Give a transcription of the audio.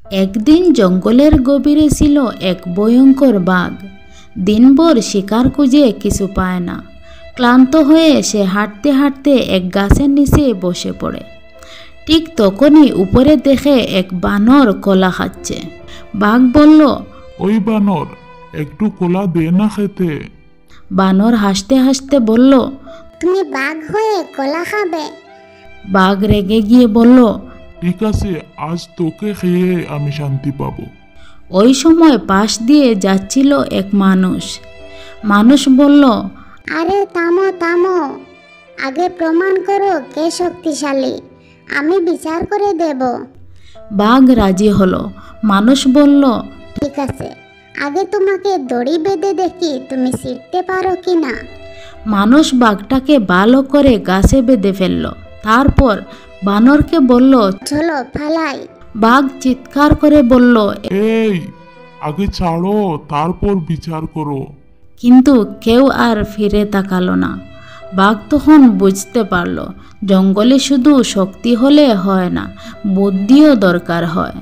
একদিন জঙ্গলের গভীরে ছিল এক ভয়ঙ্কর বাঘ। দিনভর শিকার খুঁজে কিছু পায় না। ক্লান্ত হয়ে সে হাঁটতে হাঁটতে এক গাছের নিচে বসে পড়ে। ঠিক তখনই উপরে দেখে এক বানর কলা খাচ্ছে। বাঘ বলল, ওই বানর, একটু কলা দে না খেতে। বানর হাসতে হাসতে বলল, তুমি বাঘ হয়ে কলা খাবে? বাঘ রেগে গিয়ে বলল, ঠিক আছে, আজ তোকে খেয়ে আমি শান্তি পাবো। ওই সময় পাশ দিয়ে যাচ্ছিল এক মানুষ। মানুষ বলল, আরে থামো থামো, আগে প্রমাণ করো কে শক্তিশালী, আমি বিচার করে দেব। বাঘ রাজি হলো। মানুষ বলল, ঠিক আছে, আগে তোমাকে দড়ি বেঁধে দেখি তুমি ছিঁড়তে পারো কি না। মানুষ বাঘটাকে ভালো করে গাছে বেঁধে ফেলল। তারপর বানরকে বলল, চলো ফালাই। বাঘ চিৎকার করে বলল, এই, আগে ছাড়ো, তারপর বিচার করো। কিন্তু কেউ আর ফিরে তাকালো না। বাঘ তখন বুঝতে পারল, জঙ্গলে শুধু শক্তি হলে হয় না, বুদ্ধিও দরকার হয়।